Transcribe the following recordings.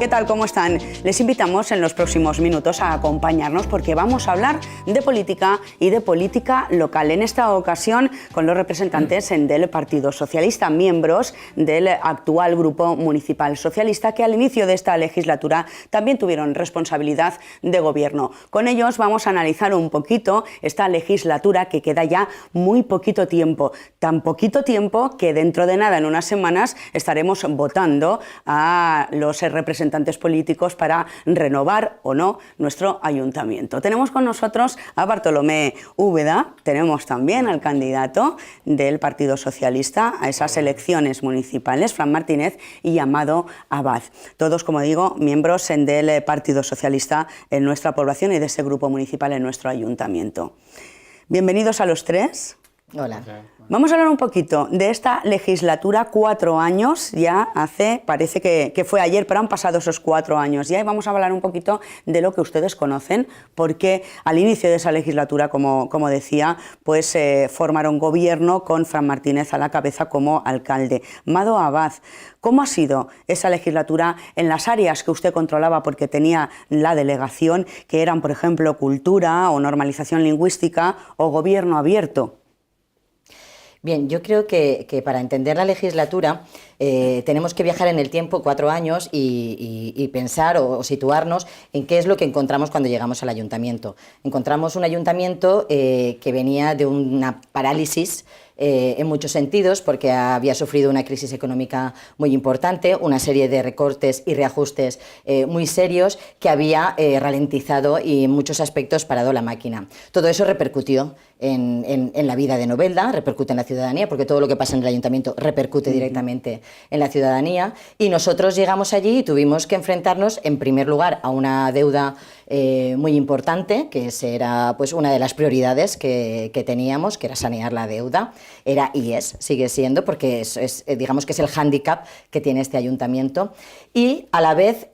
¿Qué tal? ¿Cómo están? Les invitamos en los próximos minutos a acompañarnos porque vamos a hablar de política y de política local. En esta ocasión con los representantes del Partido Socialista, miembros del actual Grupo Municipal Socialista, que al inicio de esta legislatura también tuvieron responsabilidad de gobierno. Con ellos vamos a analizar un poquito esta legislatura que queda ya muy poquito tiempo. Tan poquito tiempo que dentro de nada, en unas semanas, estaremos votando a los representantes políticos para renovar o no nuestro ayuntamiento. Tenemos con nosotros a Bartolomé Úbeda, tenemos también al candidato del Partido Socialista a esas elecciones municipales, Fran Martínez, y Amado Abad. Todos, como digo, miembros del Partido Socialista en nuestra población y de ese grupo municipal en nuestro ayuntamiento. Bienvenidos a los tres. Hola. Vamos a hablar un poquito de esta legislatura, 4 años, ya hace, parece que fue ayer, pero han pasado esos 4 años ya, y vamos a hablar un poquito de lo que ustedes conocen, porque al inicio de esa legislatura, como decía, pues formaron gobierno con Fran Martínez a la cabeza como alcalde. Amado Abad, ¿cómo ha sido esa legislatura en las áreas que usted controlaba porque tenía la delegación, que eran, por ejemplo, cultura o normalización lingüística o gobierno abierto? Bien, yo creo que para entender la legislatura tenemos que viajar en el tiempo 4 años y pensar o situarnos en qué es lo que encontramos cuando llegamos al ayuntamiento. Encontramos un ayuntamiento que venía de una parálisis en muchos sentidos, porque había sufrido una crisis económica muy importante, una serie de recortes y reajustes muy serios que había ralentizado y en muchos aspectos parado la máquina. Todo eso repercutió en la vida de Novelda, repercute en la ciudadanía, porque todo lo que pasa en el ayuntamiento repercute directamente en la ciudadanía, y nosotros llegamos allí y tuvimos que enfrentarnos en primer lugar a una deuda muy importante, que era pues una de las prioridades que teníamos, que era sanear la deuda. Era y sigue siendo, porque digamos que es el hándicap que tiene este ayuntamiento, y a la vez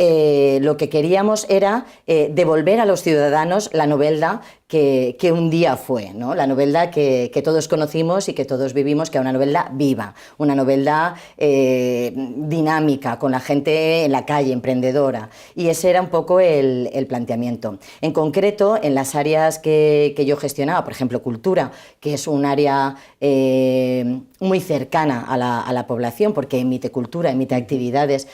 lo que queríamos era devolver a los ciudadanos la Novelda que un día fue, ¿no? La Novelda que todos conocimos y que todos vivimos, que era una Novelda viva, una Novelda dinámica, con la gente en la calle, emprendedora, y ese era un poco el planteamiento. En concreto, en las áreas que yo gestionaba, por ejemplo, cultura, que es un área muy cercana a la población, porque emite cultura, emite actividades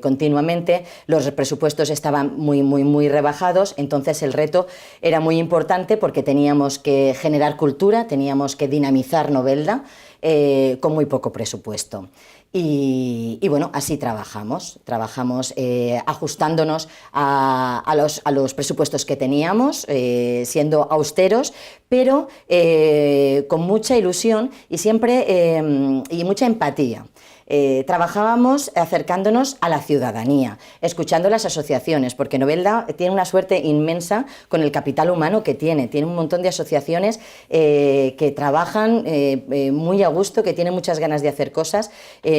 continuamente, los presupuestos estaban muy rebajados, entonces el reto era muy importante porque teníamos que generar cultura, teníamos que dinamizar Novelda con muy poco presupuesto. Y bueno, así trabajamos ajustándonos a los presupuestos que teníamos, siendo austeros, pero con mucha ilusión y siempre y mucha empatía. Trabajábamos acercándonos a la ciudadanía, escuchando las asociaciones, porque Novelda tiene una suerte inmensa con el capital humano que tiene un montón de asociaciones que trabajan muy a gusto, que tienen muchas ganas de hacer cosas,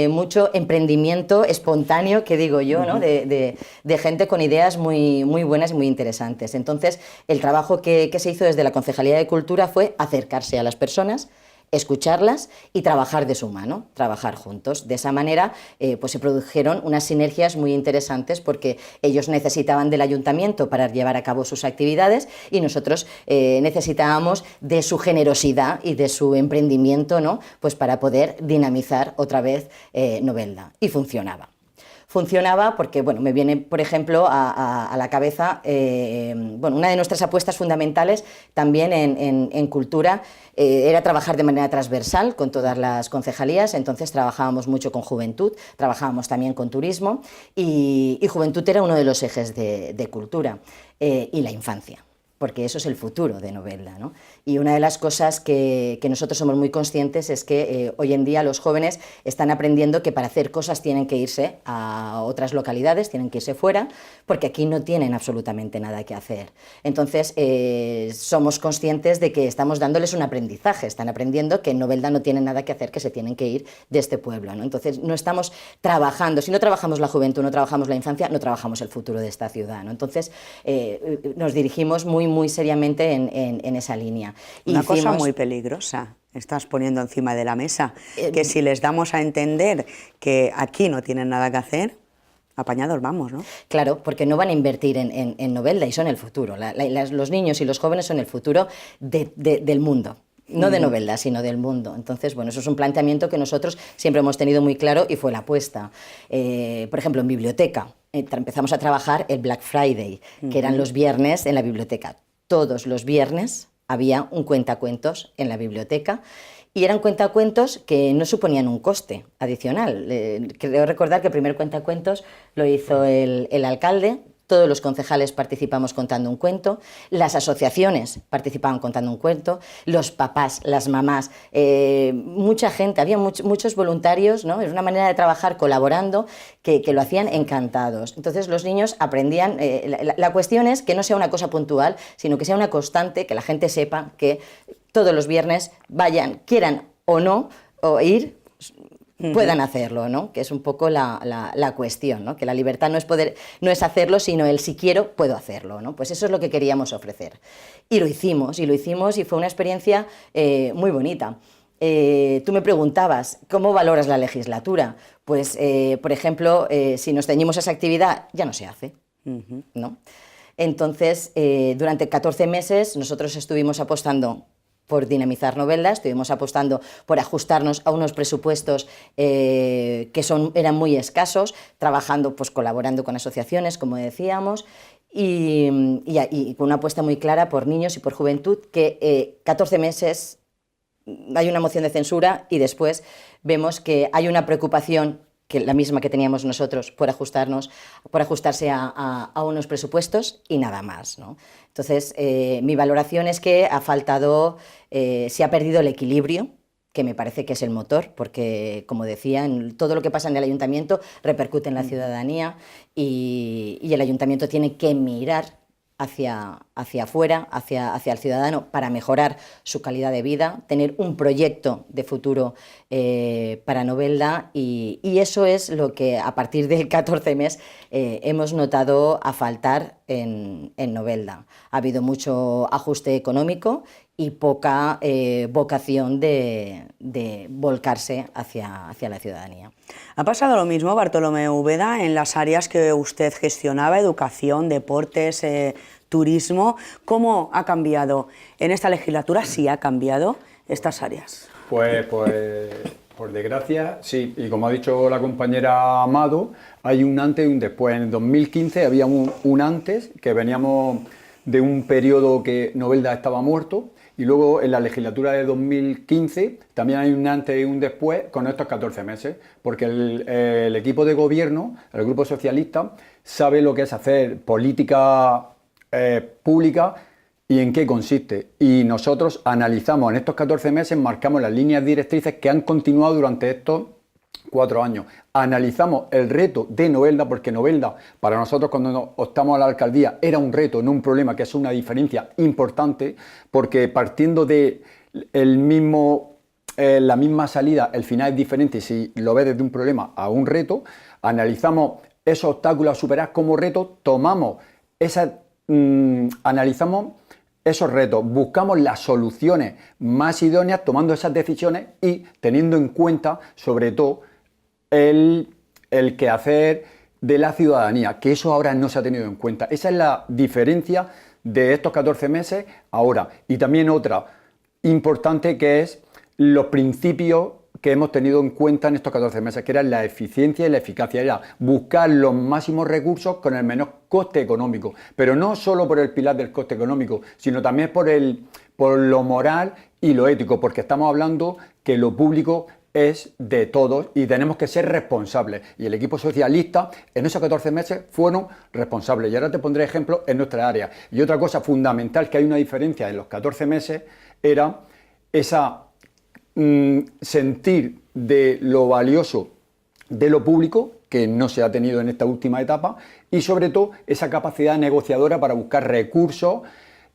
mucho emprendimiento espontáneo, que digo yo, ¿no? de gente con ideas muy buenas y muy interesantes. Entonces, el trabajo que se hizo desde la Concejalía de Cultura fue acercarse a las personas, escucharlas y trabajar de su mano, trabajar juntos. De esa manera pues se produjeron unas sinergias muy interesantes, porque ellos necesitaban del ayuntamiento para llevar a cabo sus actividades y nosotros necesitábamos de su generosidad y de su emprendimiento, ¿no? Pues para poder dinamizar otra vez Novelda. Y funcionaba. Funcionaba porque, bueno, me viene, por ejemplo, a la cabeza, bueno, una de nuestras apuestas fundamentales también en cultura era trabajar de manera transversal con todas las concejalías. Entonces trabajábamos mucho con juventud, trabajábamos también con turismo, y juventud era uno de los ejes de cultura, y la infancia, porque eso es el futuro de Novelda, ¿no? Y una de las cosas que nosotros somos muy conscientes es que hoy en día los jóvenes están aprendiendo que para hacer cosas tienen que irse a otras localidades, tienen que irse fuera, porque aquí no tienen absolutamente nada que hacer. Entonces, somos conscientes de que estamos dándoles un aprendizaje, están aprendiendo que en Novelda no tienen nada que hacer, que se tienen que ir de este pueblo, ¿no? Entonces, no estamos trabajando, si no trabajamos la juventud, no trabajamos la infancia, no trabajamos el futuro de esta ciudad, ¿no? Entonces, nos dirigimos muy seriamente en esa línea. Una cosa muy peligrosa estás poniendo encima de la mesa, que si les damos a entender que aquí no tienen nada que hacer, apañados vamos, ¿no? Claro, porque no van a invertir en Novelda y son el futuro. Los niños y los jóvenes son el futuro del mundo. No de Novelda, sino del mundo. Entonces, bueno, eso es un planteamiento que nosotros siempre hemos tenido muy claro y fue la apuesta. Por ejemplo, en biblioteca, empezamos a trabajar el Black Friday, que eran los viernes en la biblioteca. Todos los viernes había un cuentacuentos en la biblioteca y eran cuentacuentos que no suponían un coste adicional. Creo recordar que el primer cuentacuentos lo hizo el alcalde. Todos los concejales participamos contando un cuento, las asociaciones participaban contando un cuento, los papás, las mamás, mucha gente, había muchos voluntarios, ¿no? Es una manera de trabajar colaborando que lo hacían encantados. Entonces los niños aprendían, la cuestión es que no sea una cosa puntual, sino que sea una constante, que la gente sepa que todos los viernes vayan, quieran o no, o ir, puedan hacerlo, ¿no? Que es un poco la cuestión, ¿no? Que la libertad no es hacerlo, sino el si quiero, puedo hacerlo, ¿no? Pues eso es lo que queríamos ofrecer. Y lo hicimos y fue una experiencia muy bonita. Tú me preguntabas, ¿cómo valoras la legislatura? Pues, por ejemplo, si nos ceñimos a esa actividad, ya no se hace, ¿no? Entonces, durante 14 meses nosotros estuvimos apostando por dinamizar Novelda, estuvimos apostando por ajustarnos a unos presupuestos que eran muy escasos, trabajando, pues colaborando con asociaciones, como decíamos, y con una apuesta muy clara por niños y por juventud, que 14 meses hay una moción de censura y después vemos que hay una preocupación, que la misma que teníamos nosotros, por ajustarse a unos presupuestos y nada más, ¿no? Entonces, mi valoración es que se ha perdido el equilibrio, que me parece que es el motor, porque, como decía, todo lo que pasa en el ayuntamiento repercute en la ciudadanía y el ayuntamiento tiene que mirar hacia afuera, hacia el ciudadano, para mejorar su calidad de vida, tener un proyecto de futuro para Novelda y eso es lo que a partir del 14 mes hemos notado a faltar en Novelda. Ha habido mucho ajuste económico y poca vocación de volcarse hacia la ciudadanía. ¿Ha pasado lo mismo, Bartolomé Úbeda, en las áreas que usted gestionaba, educación, deportes, turismo? ¿Cómo ha cambiado en esta legislatura, si ha cambiado, estas áreas? Pues por desgracia, sí, y como ha dicho la compañera Amado, hay un antes y un después. En 2015 había un antes, que veníamos de un periodo que Novelda estaba muerto, y luego en la legislatura de 2015 también hay un antes y un después con estos 14 meses, porque el equipo de gobierno, el Grupo Socialista, sabe lo que es hacer política pública y en qué consiste. Y nosotros analizamos en estos 14 meses, marcamos las líneas directrices que han continuado durante estos 4 años. Analizamos el reto de Novelda, porque Novelda, para nosotros cuando nos optamos a la alcaldía, era un reto, no un problema, que es una diferencia importante, porque partiendo de la misma salida, el final es diferente si lo ves desde un problema a un reto. Analizamos esos obstáculos a superar como reto, analizamos esos retos, buscamos las soluciones más idóneas, tomando esas decisiones y teniendo en cuenta, sobre todo, el quehacer de la ciudadanía, que eso ahora no se ha tenido en cuenta. Esa es la diferencia de estos 14 meses ahora. Y también otra importante, que es los principios que hemos tenido en cuenta en estos 14 meses, que eran la eficiencia y la eficacia, era buscar los máximos recursos con el menor coste económico, pero no solo por el pilar del coste económico, sino también por lo moral y lo ético, porque estamos hablando que lo público es de todos y tenemos que ser responsables. Y el equipo socialista en esos 14 meses fueron responsables. Y ahora te pondré ejemplos en nuestra área. Y otra cosa fundamental, que hay una diferencia en los 14 meses, era esa sentir de lo valioso de lo público, que no se ha tenido en esta última etapa, y sobre todo esa capacidad negociadora para buscar recursos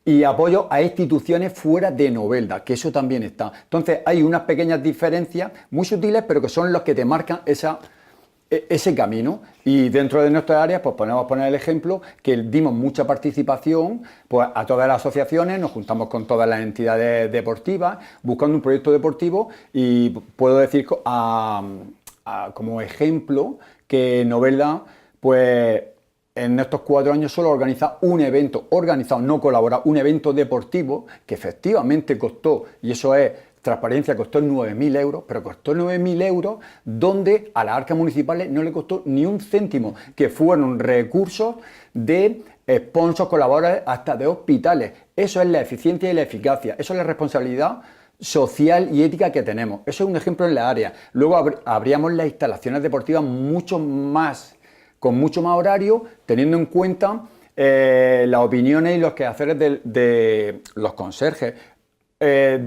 y apoyo a instituciones fuera de Novelda, que eso también está. Entonces hay unas pequeñas diferencias muy sutiles, pero que son los que te marcan ese camino. Y dentro de nuestras áreas, pues podemos poner el ejemplo que dimos mucha participación pues, a todas las asociaciones, nos juntamos con todas las entidades deportivas, buscando un proyecto deportivo, y puedo decir como ejemplo que Novelda pues en estos 4 años solo organiza un evento organizado, no colabora, un evento deportivo que efectivamente costó, y eso es transparencia, costó 9.000 euros, pero costó 9.000 euros donde a las arcas municipales no le costó ni un céntimo, que fueron recursos de sponsors, colaboradores, hasta de hospitales. Eso es la eficiencia y la eficacia, eso es la responsabilidad social y ética que tenemos. Eso es un ejemplo en la área. Luego abríamos las instalaciones deportivas con mucho más horario, teniendo en cuenta las opiniones y los quehaceres de los conserjes.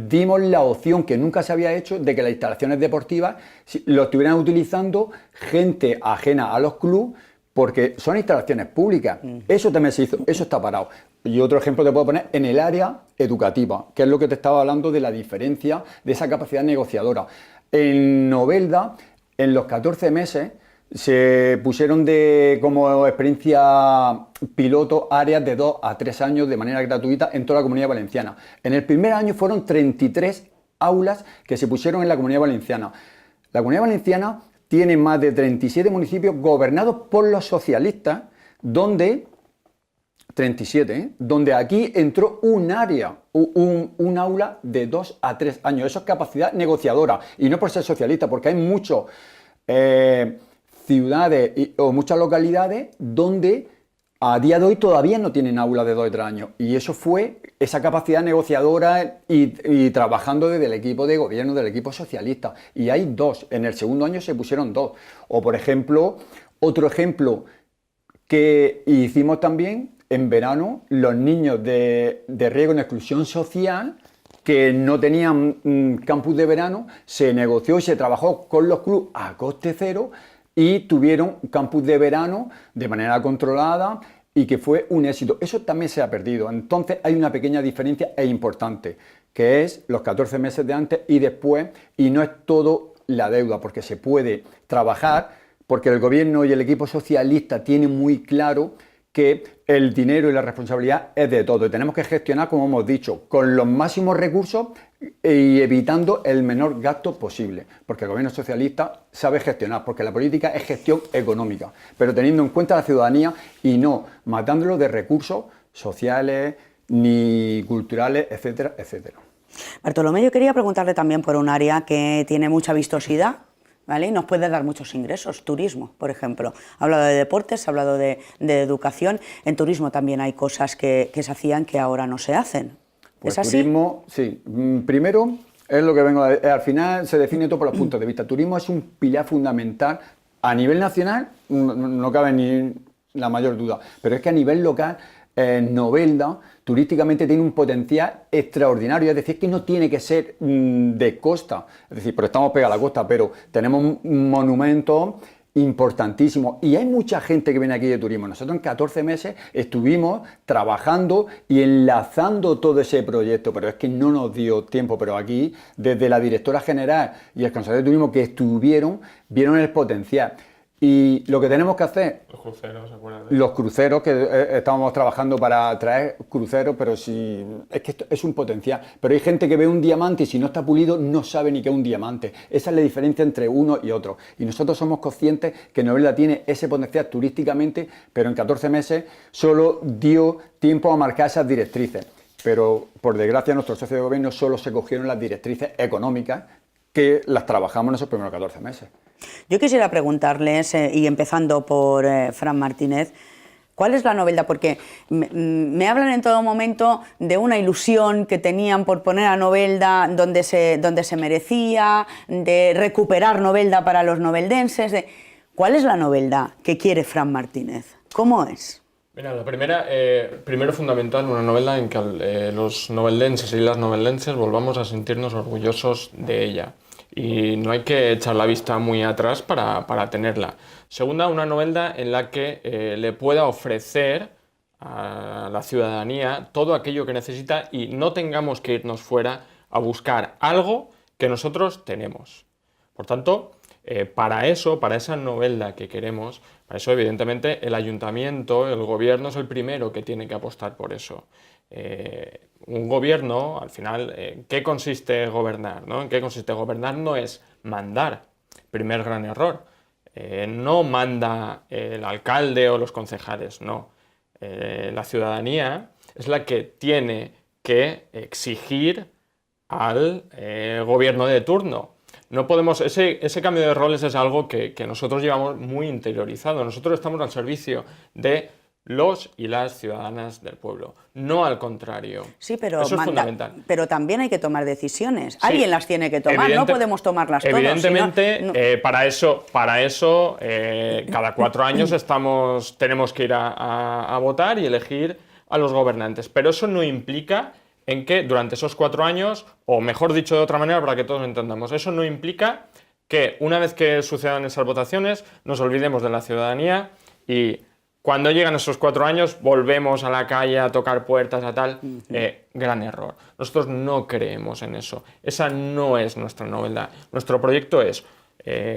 Dimos la opción que nunca se había hecho de que las instalaciones deportivas lo estuvieran utilizando gente ajena a los clubes, porque son instalaciones públicas. Eso también se hizo, eso está parado. Y otro ejemplo te puedo poner en el área educativa, que es lo que te estaba hablando de la diferencia de esa capacidad negociadora. En Novelda, en los 14 meses, se pusieron como experiencia piloto áreas de 2 a 3 años de manera gratuita en toda la Comunidad Valenciana. En el primer año fueron 33 aulas que se pusieron en la Comunidad Valenciana. La Comunidad Valenciana tiene más de 37 municipios gobernados por los socialistas, donde 37, donde aquí entró un área, un aula de 2 a 3 años. Eso es capacidad negociadora, y no por ser socialista, porque hay muchos ciudades o muchas localidades donde a día de hoy todavía no tienen aula de 2 o 3 años, y eso fue esa capacidad negociadora y trabajando desde el equipo de gobierno, del equipo socialista, y hay 2, en el segundo año se pusieron 2. O por ejemplo, otro ejemplo que hicimos también en verano, los niños de riesgo en exclusión social que no tenían campus de verano, se negoció y se trabajó con los clubes a coste cero y tuvieron campus de verano de manera controlada y que fue un éxito. Eso también se ha perdido. Entonces hay una pequeña diferencia e importante, que es los 14 meses de antes y después, y no es todo la deuda, porque se puede trabajar, porque el gobierno y el equipo socialista tienen muy claro que el dinero y la responsabilidad es de todos. Y tenemos que gestionar, como hemos dicho, con los máximos recursos y evitando el menor gasto posible. Porque el gobierno socialista sabe gestionar, porque la política es gestión económica, pero teniendo en cuenta a la ciudadanía y no matándolo de recursos sociales ni culturales, etcétera, etcétera. Bartolomé, yo quería preguntarle también por un área que tiene mucha vistosidad, ¿vale? Y nos puede dar muchos ingresos, turismo, por ejemplo. Ha hablado de deportes, ha hablado de educación. En turismo también hay cosas que se hacían que ahora no se hacen. Pues ¿Es así? Turismo, sí. Primero, es lo que vengo a decir. Al final se define todo por los puntos de vista. Turismo es un pilar fundamental a nivel nacional, no cabe ni la mayor duda, pero es que a nivel local, Novelda turísticamente tiene un potencial extraordinario, es decir, que no tiene que ser de costa, es decir, pero estamos pegados a la costa, pero tenemos monumentos importantísimos y hay mucha gente que viene aquí de turismo. Nosotros en 14 meses estuvimos trabajando y enlazando todo ese proyecto, pero es que no nos dio tiempo. Pero aquí, desde la directora general y el consejero de turismo que estuvieron, vieron el potencial. Y lo que tenemos que hacer... Los cruceros, ¿se acuerdan? Los cruceros, que estábamos trabajando para traer cruceros, pero sí, es que esto es un potencial. Pero hay gente que ve un diamante y si no está pulido no sabe ni qué es un diamante. Esa es la diferencia entre uno y otro. Y nosotros somos conscientes que Novelda tiene ese potencial turísticamente, pero en 14 meses solo dio tiempo a marcar esas directrices. Pero, por desgracia, nuestros socios de gobierno solo se cogieron las directrices económicas, que las trabajamos en esos primeros 14 meses. Yo quisiera preguntarles, y empezando por Fran Martínez, ¿cuál es la Novelda? Porque me hablan en todo momento de una ilusión que tenían por poner a Novelda donde se merecía, de recuperar Novelda para los noveldenses. ¿Cuál es la Novelda que quiere Fran Martínez? ¿Cómo es? Mira, la primero fundamental, una novela en que los noveldenses y las noveldenses volvamos a sentirnos orgullosos de ella. Y no hay que echar la vista muy atrás para tenerla. Segunda, una novela en la que le pueda ofrecer a la ciudadanía todo aquello que necesita y no tengamos que irnos fuera a buscar algo que nosotros tenemos. Por tanto, para esa novela que queremos, para eso evidentemente el ayuntamiento, el gobierno es el primero que tiene que apostar por eso. Un gobierno, al final, ¿en qué consiste gobernar, ¿no? ¿En qué consiste gobernar? No es mandar, primer gran error. no manda el alcalde o los concejales, no. La ciudadanía es la que tiene que exigir al gobierno de turno. No podemos, ese cambio de roles es algo que nosotros llevamos muy interiorizado. Nosotros estamos al servicio de los y las ciudadanas del pueblo, no al contrario. Sí, pero, eso es fundamental. Pero también hay que tomar decisiones. Sí, alguien las tiene que tomar, no podemos tomarlas todos. Evidentemente, sino, para eso cada 4 años tenemos que ir a votar y elegir a los gobernantes. Pero eso no implica en que durante esos 4 años, o mejor dicho de otra manera para que todos lo entendamos, eso no implica que una vez que sucedan esas votaciones nos olvidemos de la ciudadanía y cuando llegan esos 4 años volvemos a la calle a tocar puertas, a tal. Gran error. Nosotros no creemos en eso. Esa no es nuestra novedad. Nuestro proyecto es,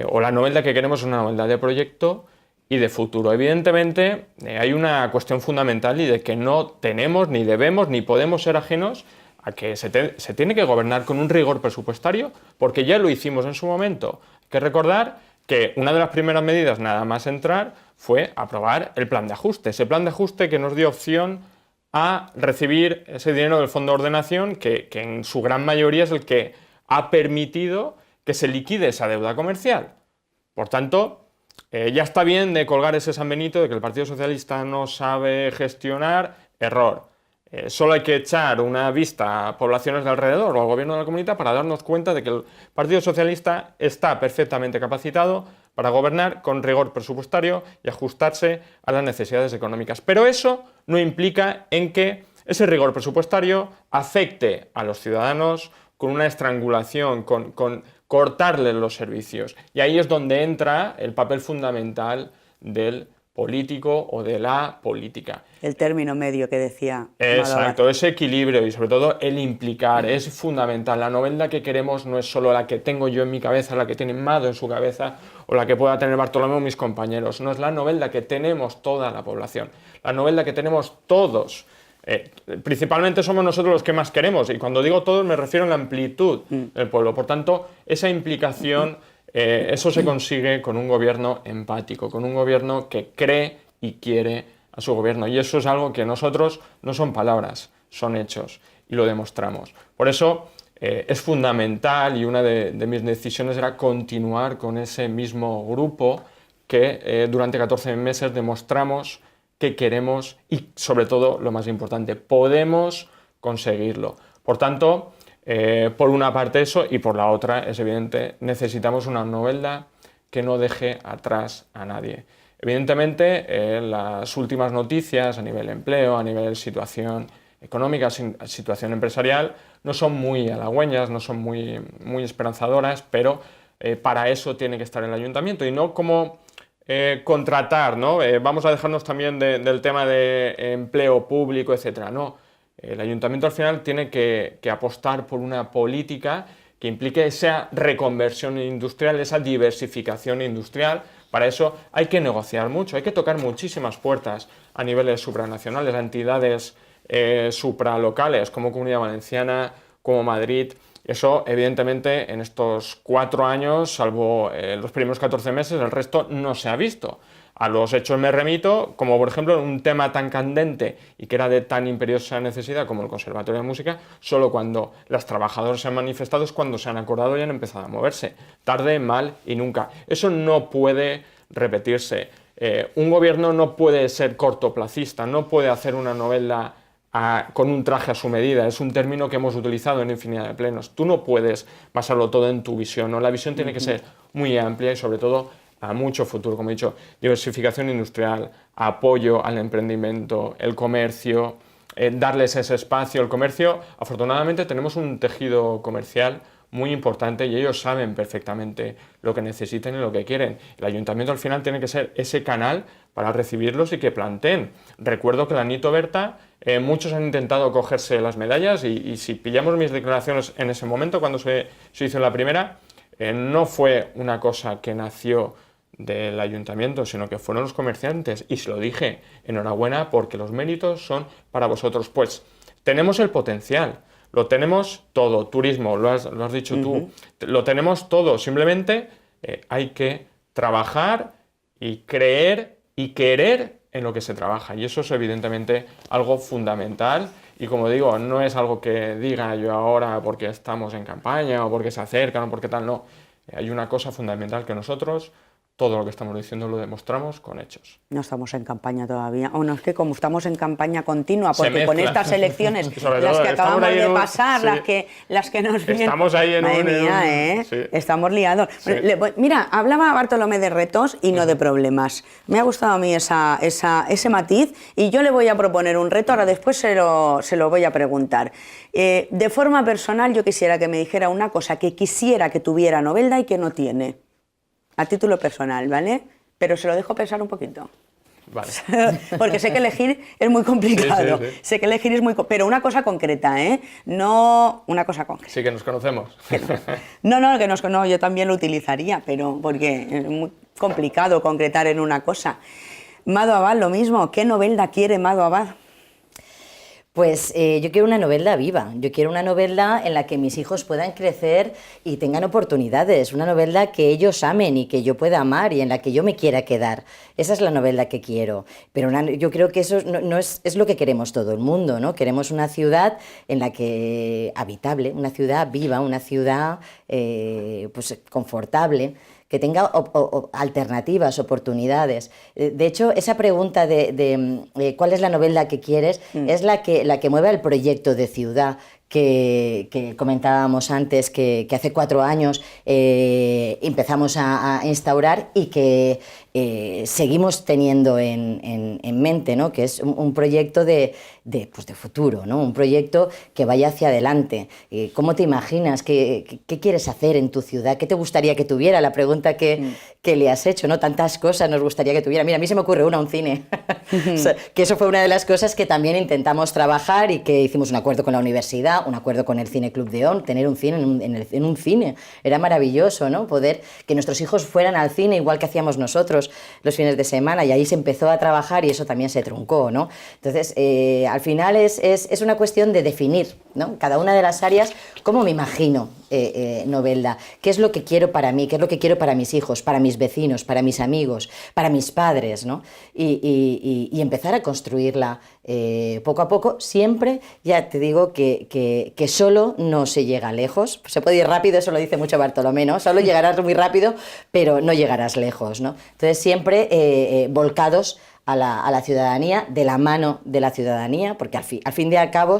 o la novedad que queremos es una novedad de proyecto y de futuro. Evidentemente hay una cuestión fundamental y de que no tenemos, ni debemos, ni podemos ser ajenos a que se tiene que gobernar con un rigor presupuestario, porque ya lo hicimos en su momento. Hay que recordar que una de las primeras medidas, nada más entrar, fue aprobar el plan de ajuste. Ese plan de ajuste que nos dio opción a recibir ese dinero del Fondo de Ordenación, que en su gran mayoría es el que ha permitido que se liquide esa deuda comercial. Por tanto, ya está bien de colgar ese San Benito de que el Partido Socialista no sabe gestionar, error. Solo hay que echar una vista a poblaciones de alrededor o al gobierno de la comunidad para darnos cuenta de que el Partido Socialista está perfectamente capacitado para gobernar con rigor presupuestario y ajustarse a las necesidades económicas. Pero eso no implica en que ese rigor presupuestario afecte a los ciudadanos con una estrangulación, con cortarles los servicios. Y ahí es donde entra el papel fundamental del político o de la política. El término medio que decía. Exacto, ese equilibrio y sobre todo el implicar es fundamental. La novela que queremos no es solo la que tengo yo en mi cabeza, la que tiene Mado en su cabeza o la que pueda tener Bartolomé o mis compañeros. No es la novela que tenemos toda la población, la novela que tenemos todos. Principalmente somos nosotros los que más queremos y cuando digo todos me refiero a la amplitud del pueblo. Por tanto, esa implicación, eso se consigue con un gobierno empático, con un gobierno que cree y quiere a su gobierno. Y eso es algo que nosotros no son palabras, son hechos y lo demostramos. Por eso es fundamental y una de mis decisiones era continuar con ese mismo grupo que durante 14 meses demostramos que queremos y, sobre todo, lo más importante, podemos conseguirlo. Por tanto, por una parte eso y por la otra, es evidente, necesitamos una novela que no deje atrás a nadie. Evidentemente, las últimas noticias a nivel empleo, a nivel situación económica, situación empresarial, no son muy halagüeñas, no son muy esperanzadoras, pero para eso tiene que estar el ayuntamiento y no como contratar, ¿no? Vamos a dejarnos también del tema de empleo público, etcétera. No, el ayuntamiento al final tiene que apostar por una política que implique esa reconversión industrial, esa diversificación industrial. Para eso hay que negociar mucho, hay que tocar muchísimas puertas a niveles supranacionales, a entidades supralocales como Comunidad Valenciana, como Madrid. Eso, evidentemente, en estos 4 años, salvo los primeros 14 meses, el resto no se ha visto. A los hechos me remito, como por ejemplo un tema tan candente y que era de tan imperiosa necesidad como el Conservatorio de Música, solo cuando las trabajadoras se han manifestado es cuando se han acordado y han empezado a moverse. Tarde, mal y nunca. Eso no puede repetirse. Un gobierno no puede ser cortoplacista, no puede hacer una novela con un traje a su medida. Es un término que hemos utilizado en infinidad de plenos. Tú no puedes basarlo todo en tu visión, ¿no? La visión tiene que ser muy amplia y sobre todo a mucho futuro, como he dicho, diversificación industrial, apoyo al emprendimiento, el comercio, darles ese espacio. El comercio, afortunadamente tenemos un tejido comercial muy importante y ellos saben perfectamente lo que necesitan y lo que quieren. El ayuntamiento al final tiene que ser ese canal para recibirlos y que planteen. Recuerdo que la Nito Berta, muchos han intentado cogerse las medallas y si pillamos mis declaraciones en ese momento, cuando se hizo la primera, no fue una cosa que nació del ayuntamiento, sino que fueron los comerciantes y se lo dije, enhorabuena porque los méritos son para vosotros. Pues tenemos el potencial, lo tenemos todo, turismo, lo has dicho tú, lo tenemos todo, simplemente hay que trabajar y creer y querer en lo que se trabaja. Y eso es evidentemente algo fundamental. Y como digo, no es algo que diga yo ahora porque estamos en campaña o porque se acercan o porque tal, no. Hay una cosa fundamental que nosotros, todo lo que estamos diciendo lo demostramos con hechos. No estamos en campaña todavía. Bueno, es que como estamos en campaña continua, Se porque con mezcla. estas elecciones, Sobre las todo, que estamos acabamos ahí de en un- pasar, sí. las que nos vienen... Estamos ahí en Madre un- en mía, un- ¿eh? sí. Estamos liados. Sí. Mira, hablaba Bartolomé de retos y no de problemas. Me ha gustado a mí ese matiz y yo le voy a proponer un reto, ahora después se lo voy a preguntar. De forma personal, yo quisiera que me dijera una cosa que quisiera que tuviera Novelda y que no tiene. A título personal, ¿vale? Pero se lo dejo pensar un poquito. Vale. Porque sé que elegir es muy complicado. Sí, sí, sí. Sé que elegir es muy... Pero una cosa concreta, ¿eh? No una cosa concreta. Sí que nos conocemos. No, yo también lo utilizaría, pero porque es muy complicado concretar en una cosa. Mado Abad, lo mismo. ¿Qué Novelda quiere Mado Abad? Pues yo quiero una novela viva, yo quiero una novela en la que mis hijos puedan crecer y tengan oportunidades, una novela que ellos amen y que yo pueda amar y en la que yo me quiera quedar. Esa es la novela que quiero, pero yo creo que eso no es lo que queremos todo el mundo, ¿no? Queremos una ciudad en la que habitable, una ciudad viva, una ciudad pues confortable, que tenga alternativas, oportunidades. De hecho, esa pregunta de ¿cuál es la novela que quieres? Es la que mueve el proyecto de ciudad que comentábamos antes, que hace 4 años empezamos a instaurar y que seguimos teniendo en mente, ¿no? Que es un proyecto de futuro, ¿no? Un proyecto que vaya hacia adelante. ¿Cómo te imaginas? ¿Qué quieres hacer en tu ciudad? ¿Qué te gustaría que tuviera? La pregunta que le has hecho, ¿no? Tantas cosas nos gustaría que tuviera. Mira, a mí se me ocurre un cine. O sea, que eso fue una de las cosas que también intentamos trabajar y que hicimos un acuerdo con la universidad, un acuerdo con el Cine Club de On, tener un cine en un cine. Era maravilloso, ¿no? Poder que nuestros hijos fueran al cine igual que hacíamos nosotros los fines de semana, y ahí se empezó a trabajar y eso también se truncó, ¿no? Entonces, al final es una cuestión de definir, ¿no? Cada una de las áreas, cómo me imagino Novelda, qué es lo que quiero para mí, qué es lo que quiero para mis hijos, para mis vecinos, para mis amigos, para mis padres, ¿no? Y empezar a construirla poco a poco, siempre, ya te digo que solo no se llega lejos, se puede ir rápido, eso lo dice mucho Bartolomé, ¿no? Solo llegarás muy rápido, pero no llegarás lejos, ¿no? Entonces siempre volcados a la ciudadanía, de la mano de la ciudadanía, porque al fin y al cabo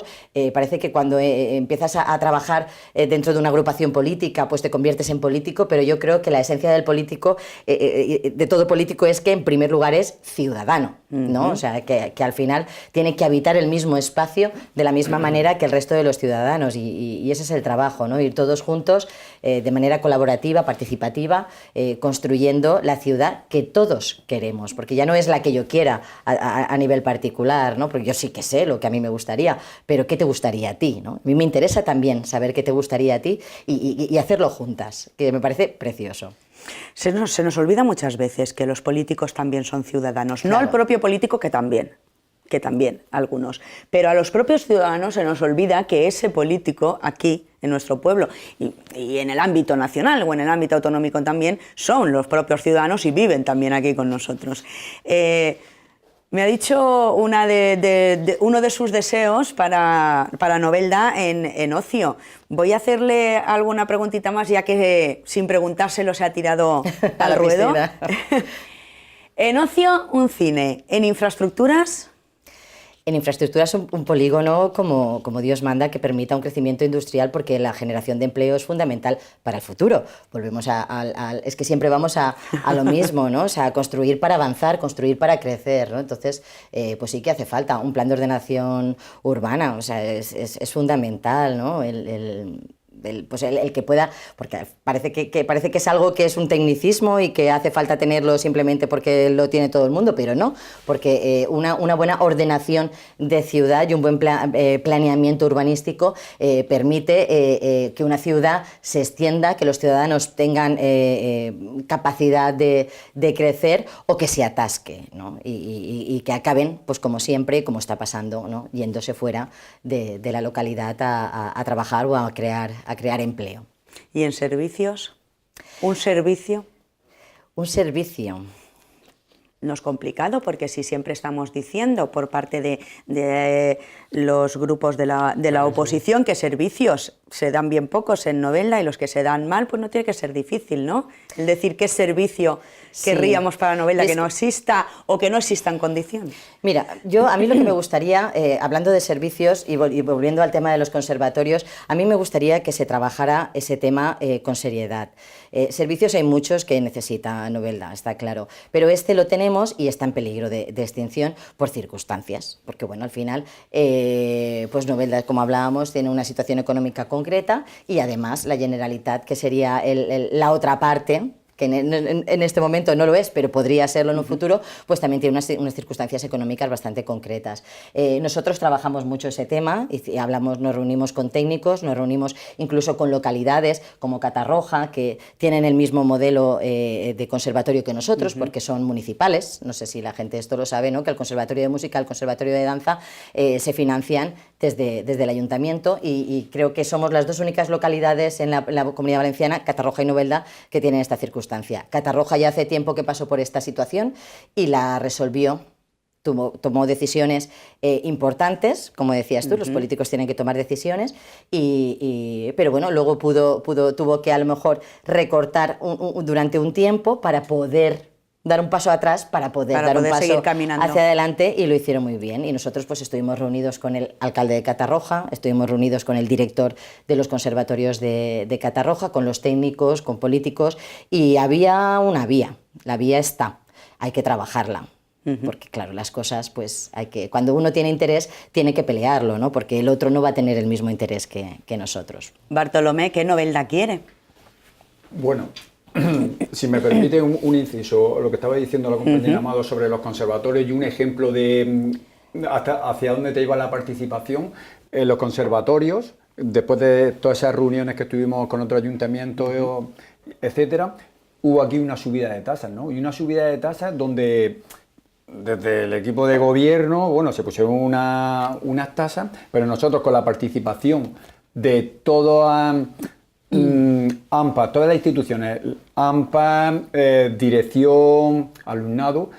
parece que cuando empiezas a trabajar dentro de una agrupación política, pues te conviertes en político, pero yo creo que la esencia del político, de todo político, es que en primer lugar es ciudadano, ¿no? O sea, que al final tiene que habitar el mismo espacio de la misma manera que el resto de los ciudadanos, y ese es el trabajo, ¿no? Ir todos juntos de manera colaborativa, participativa, construyendo la ciudad que todos queremos, porque ya no es la que yo quiera a nivel particular, ¿no? Porque yo sí que sé lo que a mí me gustaría, pero ¿qué te gustaría a ti, ¿no? A mí me interesa también saber qué te gustaría a ti y hacerlo juntas, que me parece precioso. Se nos olvida muchas veces que los políticos también son ciudadanos, Claro. no al propio político, que también algunos, pero a los propios ciudadanos se nos olvida que ese político aquí en nuestro pueblo y en el ámbito nacional o en el ámbito autonómico también son los propios ciudadanos y viven también aquí con nosotros. Me ha dicho uno de sus deseos para Novelda en ocio. Voy a hacerle alguna preguntita más, ya que sin preguntárselo se ha tirado A al la ruedo. piscina. En ocio, un cine. En infraestructuras, En infraestructuras, un polígono como Dios manda, que permita un crecimiento industrial, porque la generación de empleo es fundamental para el futuro. Volvemos es que siempre vamos a lo mismo, ¿no? O sea, construir para avanzar, construir para crecer, ¿no? Entonces, pues sí que hace falta un plan de ordenación urbana, o sea, es fundamental, ¿no? El que pueda, porque parece que es algo que es un tecnicismo y que hace falta tenerlo simplemente porque lo tiene todo el mundo, pero no, porque una buena ordenación de ciudad y un buen planeamiento urbanístico permite que una ciudad se extienda, que los ciudadanos tengan capacidad de crecer o que se atasque, ¿no? Y que acaben, pues como siempre, como está pasando, ¿no? Yéndose fuera de la localidad a trabajar o a crear empleo. y en servicios, un servicio. Un servicio. No es complicado porque si siempre estamos diciendo por parte de los grupos de la oposición que servicios se dan bien pocos en Novelda y los que se dan mal, pues no tiene que ser difícil, ¿no? El decir qué servicio querríamos para Novelda que no exista o que no exista en condiciones. Mira, a mí lo que me gustaría, hablando de servicios y volviendo al tema de los conservatorios, a mí me gustaría que se trabajara ese tema con seriedad. Servicios hay muchos que necesita Novelda, está claro, pero este lo tenemos y está en peligro de extinción por circunstancias, porque bueno, al final, pues Novelda, como hablábamos, tiene una situación económica concreta y además la Generalitat, que sería la otra parte, que en este momento no lo es, pero podría serlo en un futuro, pues también tiene unas circunstancias económicas bastante concretas. Nosotros trabajamos mucho ese tema y nos reunimos con técnicos, nos reunimos incluso con localidades como Catarroja, que tienen el mismo modelo de conservatorio que nosotros, porque son municipales. No sé si la gente esto lo sabe, ¿no? Que el Conservatorio de Música, el Conservatorio de Danza se financian desde el Ayuntamiento y creo que somos las dos únicas localidades en la Comunidad Valenciana, Catarroja y Novelda, que tienen esta circunstancia. Catarroja ya hace tiempo que pasó por esta situación y la resolvió, tomó decisiones importantes, como decías tú, los políticos tienen que tomar decisiones, pero bueno, luego tuvo que a lo mejor recortar durante un tiempo para poder dar un paso atrás para poder dar un paso seguir caminando hacia adelante, y lo hicieron muy bien. Y nosotros pues estuvimos reunidos con el alcalde de Catarroja, estuvimos reunidos con el director de los conservatorios de Catarroja, con los técnicos, con políticos, y había una vía, la vía está, hay que trabajarla. Porque claro, las cosas, pues cuando uno tiene interés, tiene que pelearlo, ¿no? Porque el otro no va a tener el mismo interés que nosotros. Bartolomé, ¿qué Novelda quiere? Bueno, si me permite un inciso, lo que estaba diciendo la compañera Amado sobre los conservatorios y un ejemplo de hacia dónde te iba la participación en los conservatorios, después de todas esas reuniones que estuvimos con otro ayuntamiento, etcétera, hubo aquí una subida de tasas, ¿no? Y una subida de tasas donde desde el equipo de gobierno, bueno, se pusieron unas tasas, pero nosotros con la participación de toda AMPA, todas las instituciones, AMPA, dirección, alumnado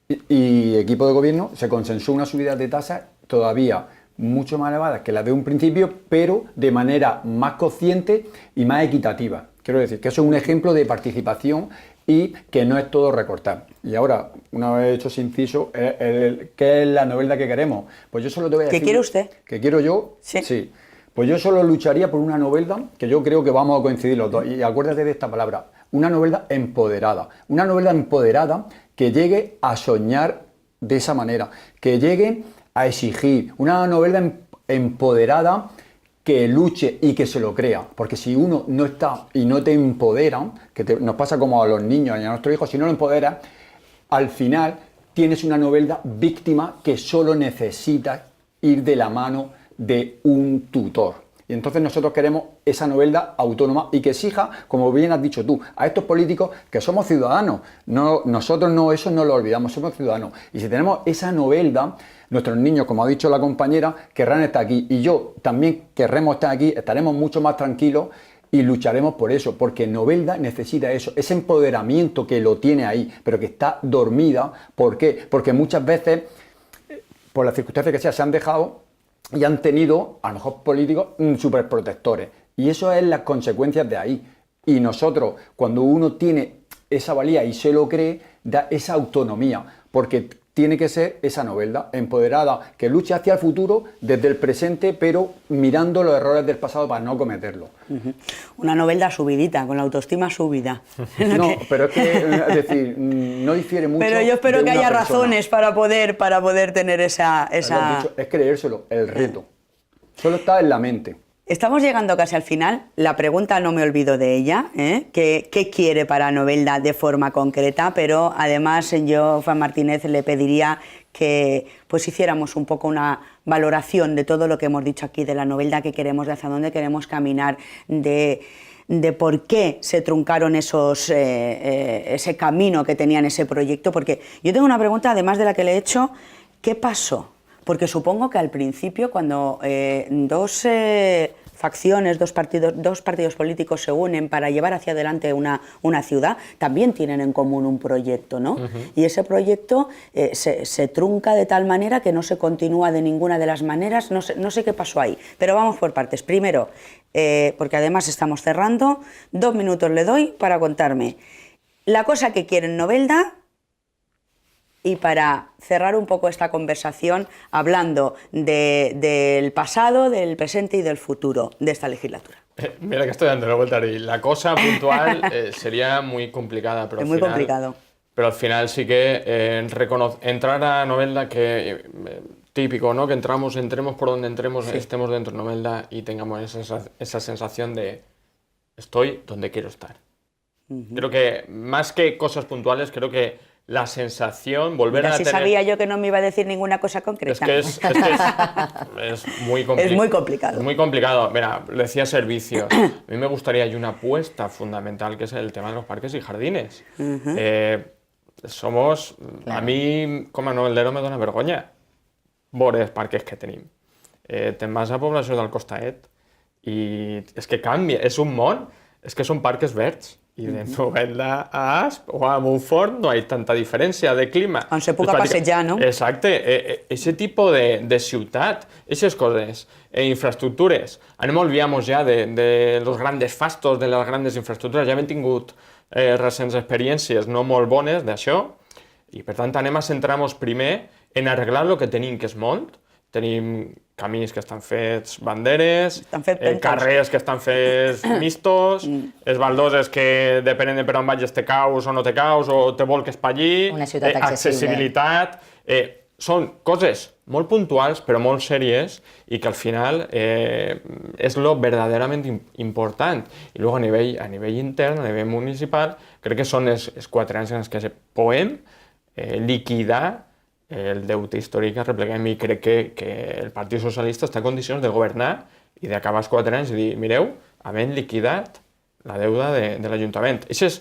y equipo de gobierno, se consensó una subida de tasas todavía mucho más elevadas que las de un principio, pero de manera más consciente y más equitativa. Quiero decir que eso es un ejemplo de participación y que no es todo recortar. Y ahora, una vez hecho ese inciso, ¿qué es la Novelda que queremos? Pues yo solo te voy a decir... ¿Qué quiere usted? ¿Qué quiero yo? Sí. Pues yo solo lucharía por una Novelda, que yo creo que vamos a coincidir los dos, y acuérdate de esta palabra, una Novelda empoderada que llegue a soñar de esa manera, que llegue a exigir, una Novelda empoderada que luche y que se lo crea, porque si uno no está y no te empodera, nos pasa como a los niños y a nuestros hijos, si no lo empoderas, al final tienes una Novelda víctima que solo necesita ir de la mano de un tutor. Y entonces nosotros queremos esa Novelda autónoma y que exija, como bien has dicho tú, a estos políticos que somos ciudadanos. Nosotros eso no lo olvidamos, somos ciudadanos. Y si tenemos esa Novelda, nuestros niños, como ha dicho la compañera, querrán estar aquí. Y yo también querremos estar aquí, estaremos mucho más tranquilos y lucharemos por eso, porque Novelda necesita eso, ese empoderamiento que lo tiene ahí, pero que está dormida. ¿Por qué? Porque muchas veces, por las circunstancias que sea, se han dejado y han tenido, a lo mejor políticos, superprotectores. Y eso es las consecuencias de ahí. Y nosotros, cuando uno tiene esa valía y se lo cree, da esa autonomía, porque tiene que ser esa Novelda empoderada, que luche hacia el futuro desde el presente, pero mirando los errores del pasado para no cometerlos. Una Novelda subidita, con la autoestima subida. No, pero es que, es decir, no difiere mucho. Pero yo espero de que una haya persona. razones para poder tener esa... Lo has dicho, es creérselo, el reto. Solo está en la mente. Estamos llegando casi al final. La pregunta no me olvido de ella, ¿eh? ¿Qué quiere para Novelda de forma concreta? Pero además yo, Juan Martínez, le pediría que pues hiciéramos un poco una valoración de todo lo que hemos dicho aquí, de la Novelda que queremos, de hacia dónde queremos caminar, de por qué se truncaron ese camino que tenían ese proyecto. Porque yo tengo una pregunta, además de la que le he hecho, ¿qué pasó? Porque supongo que al principio, cuando dos facciones, dos partidos políticos se unen para llevar hacia adelante una ciudad, también tienen en común un proyecto, ¿no? Y ese proyecto se trunca de tal manera que no se continúa de ninguna de las maneras, no sé qué pasó ahí, pero vamos por partes. Primero, porque además estamos cerrando, 2 minutos le doy para contarme la cosa que quiere en Novelda. Y para cerrar un poco esta conversación, hablando del pasado, del presente y del futuro de esta legislatura. Mira que estoy dando la vuelta y la cosa puntual sería muy complicada. Pero es muy complicado. Pero al final sí que entrar a Novelda, que típico, ¿no? Que entremos por donde entremos, sí, estemos dentro de Novelda y tengamos esa sensación de estoy donde quiero estar. Creo que más que cosas puntuales, creo que la sensación, volver a tener... sabía yo que no me iba a decir ninguna cosa concreta. Es muy complicado. Es muy complicado. Es muy complicado. Mira, decía servicios. A mí me gustaría, hay una apuesta fundamental que es el tema de los parques y jardines. Somos... Claro. A mí, com a noveldero, me dona vergonya veure els parques que tenim. Te'n vas a població del Costaet i és que canvia, és un món, és que són parques verds. Y de Novelda a Asp o a Montfort no hay tanta diferencia de clima. On se puga passejar, no? Exacte. Ese tipo de ciutat, esas cosas, infraestructures. Anem olvidamos ja de los grandes fastos, de les grandes infraestructures. Ja hem tingut recents experiències no molt bones d'això i per tant anem a centrar-nos primer en arreglar el que tenim, que és molt. Tenim camins que estan fets banderes, carrers que estan fets mistos, les baldoses que depenent de per on vagis te caus o no te caus, o te volques per allí, accessibilitat... Són coses molt puntuals però molt sèries i que al final és lo verdaderament important. I luego a nivell intern, a nivell municipal, crec que són els 4 anys en els que podem liquidar el deute històric que repleguem i crec que el Partit Socialista està en condicions de governar i d'acabar els 4 anys i dir, mireu, havent liquidat la deuda de l'Ajuntament. Això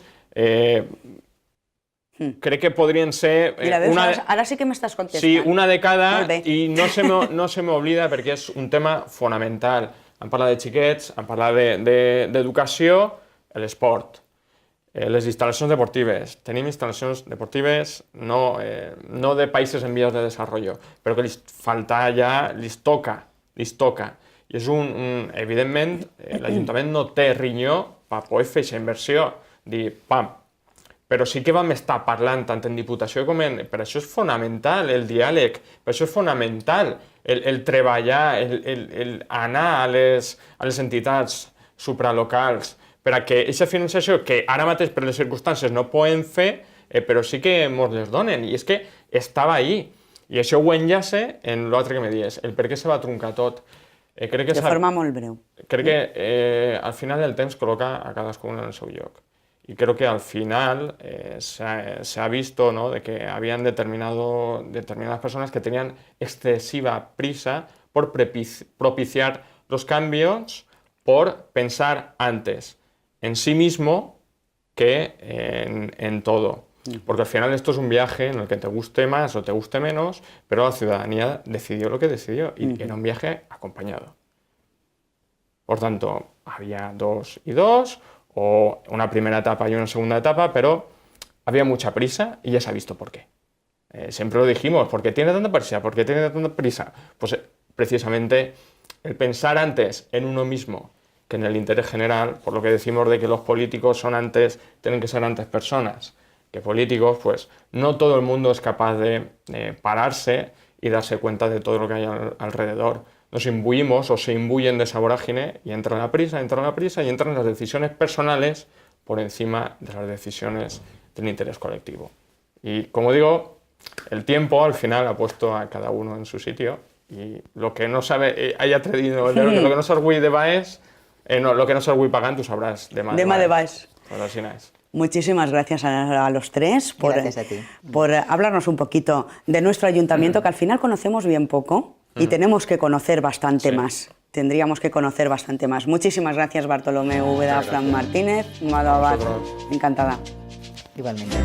crec que podrien ser... Ara sí que m'estàs contestant. Sí, una de cada i no se m'oblida perquè és un tema fonamental. Hem parlat de xiquets, hem parlat d'educació, l'esport. Les instal·lacions deportives. Tenim instal·lacions deportives no de països en vies de desenvolupament, però que les toca. I és evidentment, l'Ajuntament no té rinyó per poder fer aquesta inversió, dir, pam. Però sí que vam estar parlant tant en Diputació com en... Per això és fonamental el diàleg, per això és fonamental el treballar, el anar a les entitats supralocals, per a que aquesta financiació, que ara mateix per les circumstàncies no podem fer, però sí que ens les donen. I és que estava ahí. I això ho enllaça en l'altre que me dies, el per què se va truncar tot. De forma molt breu. Crec que al final el temps col·loca a cadascun en el seu lloc. Y creo que al final se ha visto, ¿no?, de que habían determinadas personas que tenían excesiva prisa por propiciar los cambios, por pensar antes en sí mismo que en todo. Porque al final esto es un viaje en el que te guste más o te guste menos, pero la ciudadanía decidió lo que decidió y era un viaje acompañado. Por tanto, había 2 y 2, o una primera etapa y una segunda etapa, pero había mucha prisa y ya se ha visto por qué. Siempre lo dijimos, ¿por qué tiene tanta prisa? ¿Por qué tiene tanta prisa? Pues precisamente el pensar antes en uno mismo que en el interés general, por lo que decimos de que los políticos tienen que ser antes personas que políticos, pues no todo el mundo es capaz de pararse y darse cuenta de todo lo que hay alrededor. Nos imbuimos o se imbuyen de esa vorágine y entra la prisa y entran las decisiones personales por encima de las decisiones del interés colectivo. Y como digo, el tiempo al final ha puesto a cada uno en su sitio y lo que no sabe haya traído, lo que no saps avui de Baix, lo que no saps avui pagant, tú sabrás demà de Baix. Muchísimas gracias a los tres por hablarnos un poquito de nuestro ayuntamiento, que al final conocemos bien poco y tenemos que conocer bastante más. Tendríamos que conocer bastante más. Muchísimas gracias, Bartolomeu Úbeda, Fran Martínez, Mado Abad. Encantada. Igualmente.